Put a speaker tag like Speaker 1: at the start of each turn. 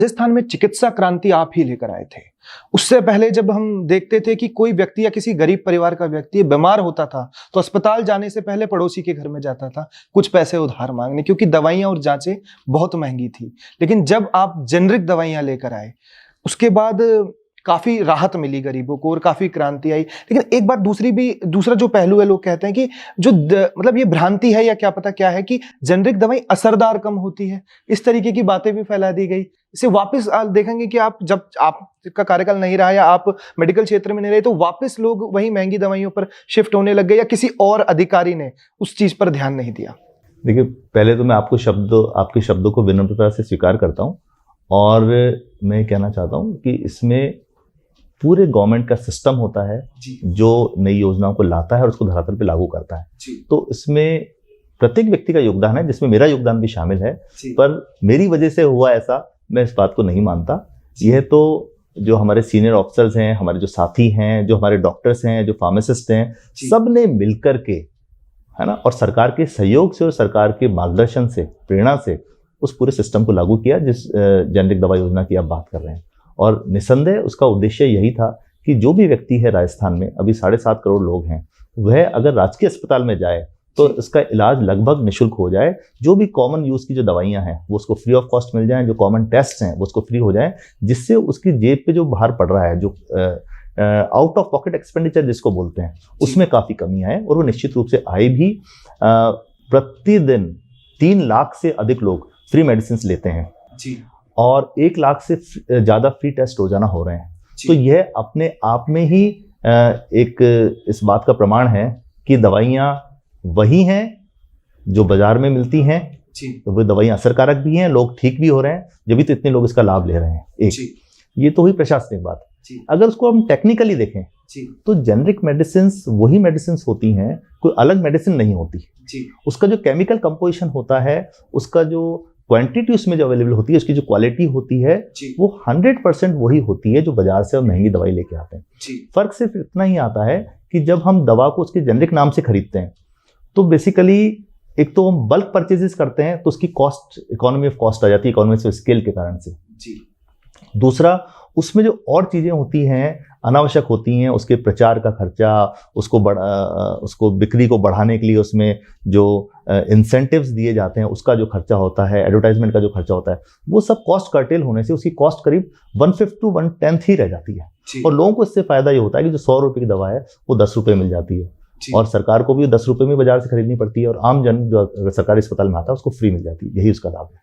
Speaker 1: राजस्थान में चिकित्सा क्रांति आप ही लेकर आए थे। उससे पहले जब हम देखते थे कि कोई व्यक्ति या किसी गरीब परिवार का व्यक्ति बीमार होता था तो अस्पताल जाने से पहले पड़ोसी के घर में जाता था कुछ पैसे उधार मांगने, क्योंकि दवाइयां और जांचें बहुत महंगी थी। लेकिन जब आप जेनरिक दवाइयां लेकर आए उसके बाद काफी राहत मिली गरीबों को और काफी क्रांति आई। लेकिन एक बात दूसरा जो पहलू है, लोग कहते हैं कि जो मतलब ये भ्रांति है या क्या पता क्या है कि जेनरिक दवाई असरदार कम होती है। इस तरीके की बातें भी फैला दी गई। इसे वापस देखेंगे कि आप जब आपका कार्यकाल नहीं रहा या आप मेडिकल क्षेत्र में नहीं रहे तो वापस लोग वही महंगी दवाइयों पर शिफ्ट होने लग गए, या किसी और अधिकारी ने उस चीज पर ध्यान नहीं दिया?
Speaker 2: देखिए, पहले तो मैं आपके शब्दों को विनम्रता से स्वीकार करता हूँ और मैं कहना चाहता हूँ कि इसमें पूरे गवर्नमेंट का सिस्टम होता है जो नई योजनाओं को लाता है और उसको धरातल पे लागू करता है। तो इसमें प्रत्येक व्यक्ति का योगदान है, जिसमें मेरा योगदान भी शामिल है, पर मेरी वजह से हुआ ऐसा मैं इस बात को नहीं मानता। यह तो जो हमारे सीनियर ऑफिसर्स हैं, हमारे जो साथी हैं, जो हमारे डॉक्टर्स हैं, जो फार्मासिस्ट हैं, सब ने मिलकर के, है ना, और सरकार के सहयोग से और सरकार के मार्गदर्शन से, प्रेरणा से उस पूरे सिस्टम को लागू किया जिस जेनरिक दवा योजना की आप बात कर रहे हैं। और निसंदेह उसका उद्देश्य यही था कि जो भी व्यक्ति है राजस्थान में, अभी 7.5 करोड़ लोग हैं, वह अगर राजकीय अस्पताल में जाए तो इसका इलाज लगभग निःशुल्क हो जाए। जो भी कॉमन यूज की जो दवाइयां हैं वो उसको फ्री ऑफ कॉस्ट मिल जाएं, जो कॉमन टेस्ट हैं वो उसको फ्री हो जाएं, जिससे उसकी जेब पे जो भार पड़ रहा है, जो आउट ऑफ पॉकेट एक्सपेंडिचर जिसको बोलते हैं, उसमें काफ़ी कमी आए। और वो निश्चित रूप से आए भी। प्रतिदिन 3 लाख से अधिक लोग फ्री मेडिसिन लेते हैं और 1 लाख से ज़्यादा फ्री टेस्ट रोजाना हो रहे हैं। तो यह अपने आप में ही एक इस बात का प्रमाण है कि दवाइयाँ वही हैं जो बाजार में मिलती हैं, तो वो दवाइयाँ असरकारक भी हैं, लोग ठीक भी हो रहे हैं, जब तो इतने लोग इसका लाभ ले रहे हैं। एक ये तो हुई प्रशासनिक बात। अगर उसको हम टेक्निकली देखें तो जेनरिक मेडिसिन वही मेडिसिन होती हैं, कोई अलग मेडिसिन नहीं होती। उसका जो केमिकल कंपोजिशन होता है, उसका जो क्वांटिटी उसमें जो अवेलेबल होती है, उसकी जो क्वालिटी होती है, वो 100% वही होती है जो बाजार से हम महंगी दवाई लेके आते हैं। फर्क सिर्फ इतना ही आता है कि जब हम दवा को उसके जेनरिक नाम से खरीदते हैं तो बेसिकली एक तो हम बल्क परचेजेस करते हैं तो उसकी कॉस्ट, इकोनॉमी ऑफ कॉस्ट आ जाती है, इकोनॉमी ऑफ स्केल के कारण से। दूसरा, उसमें जो और चीज़ें होती हैं अनावश्यक होती हैं, उसके प्रचार का खर्चा, उसको बिक्री को बढ़ाने के लिए उसमें जो इंसेंटिव्स दिए जाते हैं उसका जो खर्चा होता है, एडवर्टाइजमेंट का जो खर्चा होता है, वो सब कॉस्ट कर्टेल होने से उसकी कॉस्ट करीब 1/5 to 1/10 ही रह जाती है। और लोगों को इससे फायदा ये होता है कि जो 100 रुपये की दवा है वो 10 रुपये मिल जाती है और सरकार को भी 10 रुपये में बाजार से खरीदनी पड़ती है और आम जन जो सरकारी अस्पताल में आता है उसको फ्री मिल जाती है। यही उसका लाभ है।